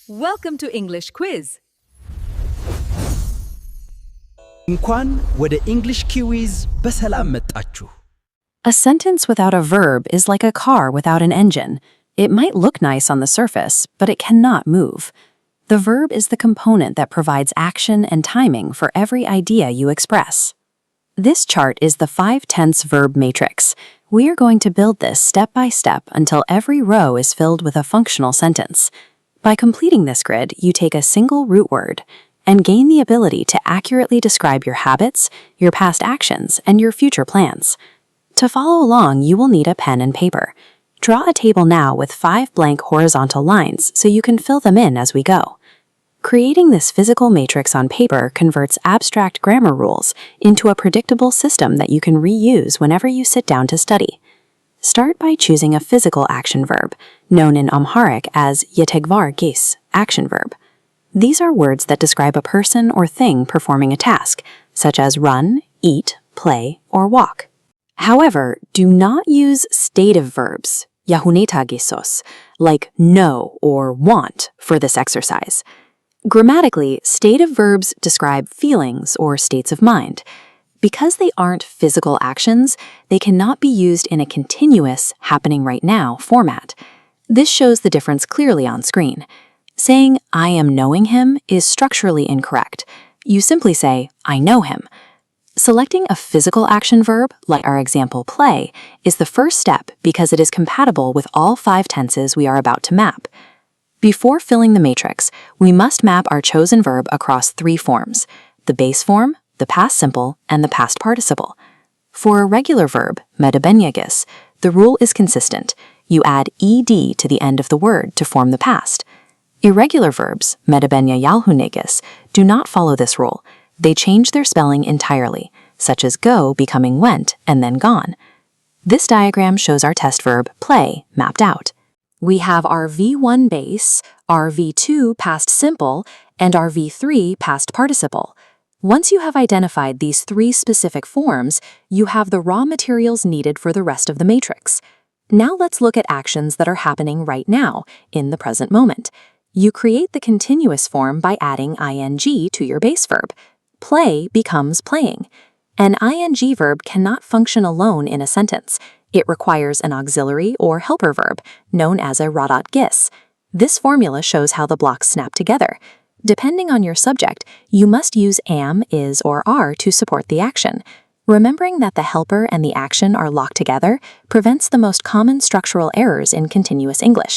Welcome to English Quiz. እንኳን ወደ English Quiz በሰላም መጣችሁ። A sentence without a verb is like a car without an engine. It might look nice on the surface, but it cannot move. The verb is the component that provides action and timing for every idea you express. This chart is the 5-tense verb matrix. We are going to build this step by step until every row is filled with a functional sentence. By completing this grid, you take a single root word and gain the ability to accurately describe your habits, your past actions, and your future plans. To follow along, you will need a pen and paper. Draw a table now with 5 blank horizontal lines so you can fill them in as we go. Creating this physical matrix on paper converts abstract grammar rules into a predictable system that you can reuse whenever you sit down to study. Start by choosing a physical action verb, known in Amharic as yetegvar gis, action verb. These are words that describe a person or thing performing a task, such as run, eat, play, or walk. However, do not use stative verbs, yahuneta gisos, like know or want for this exercise. Grammatically, stative verbs describe feelings or states of mind. Because they aren't physical actions, they cannot be used in a continuous, happening right now format. This shows the difference clearly on screen. Saying, I am knowing him is structurally incorrect. You simply say, I know him. Selecting a physical action verb, like our example play, is the first step because it is compatible with all 5 tenses we are about to map. Before filling the matrix, we must map our chosen verb across 3 forms: the base form, the past simple, and the past participle. For a regular verb, medabenyagis, the rule is consistent. You add ed to the end of the word to form the past. Irregular verbs, medabenya yalhunegis, do not follow this rule. They change their spelling entirely, such as go becoming went and then gone. This diagram shows our test verb, play, mapped out. We have our V1 base, our V2 past simple, and our V3 past participle. Once you have identified these 3 specific forms, you have the raw materials needed for the rest of the matrix. Now let's look at actions that are happening right now, in the present moment. You create the continuous form by adding ing to your base verb. Play becomes playing. An ing verb cannot function alone in a sentence. It requires an auxiliary or helper verb, known as a radat gis. This formula shows how the blocks snap together. Depending on your subject, you must use am, is, or are to support the action. Remembering that the helper and the action are locked together prevents the most common structural errors in continuous English.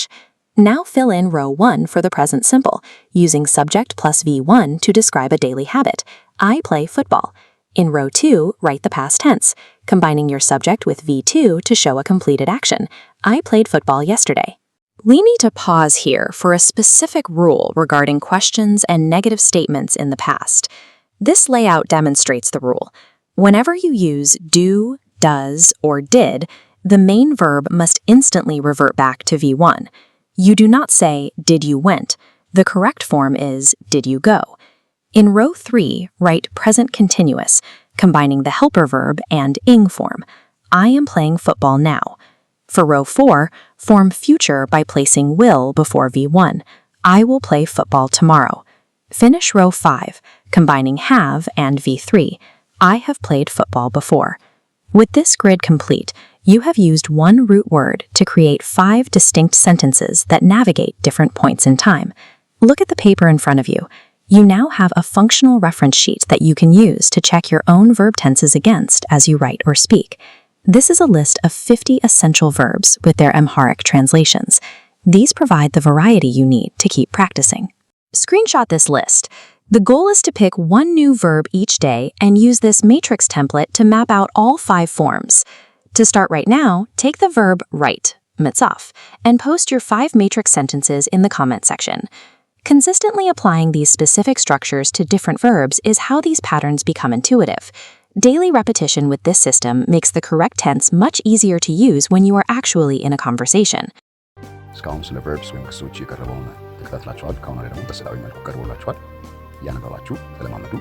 Now fill in row 1 for the present simple, using subject plus V1 to describe a daily habit. I play football. In row 2, write the past tense, combining your subject with V2 to show a completed action. I played football yesterday. We need to pause here for a specific rule regarding questions and negative statements in the past. This layout demonstrates the rule. Whenever you use do, does, or did, the main verb must instantly revert back to V1. You do not say, did you went. The correct form is, did you go. In row 3, write present continuous, combining the helper verb and ing form. I am playing football now. For row 4, form future by placing will before V1. I will play football tomorrow. Finish row 5, combining have and V3. I have played football before. With this grid complete, you have used one root word to create 5 distinct sentences that navigate different points in time. Look at the paper in front of you. You now have a functional reference sheet that you can use to check your own verb tenses against as you write or speak. This is a list of 50 essential verbs with their Amharic translations. These provide the variety you need to keep practicing. Screenshot this list. The goal is to pick one new verb each day and use this matrix template to map out all 5 forms. To start right now, take the verb write, mitzaf, and post your 5 matrix sentences in the comment section. Consistently applying these specific structures to different verbs is how these patterns become intuitive. Daily repetition with this system makes the correct tense much easier to use when you are actually in a conversation. እስካሁን ስለ verbs ወይም ክሶች የቀረበውን ተከታትላችኋል። ከአሁን ላይ ደግሞ በስዕላዊ መልኩ ቀርቦላችኋል። እያነበባችሁ ተለማመዱ።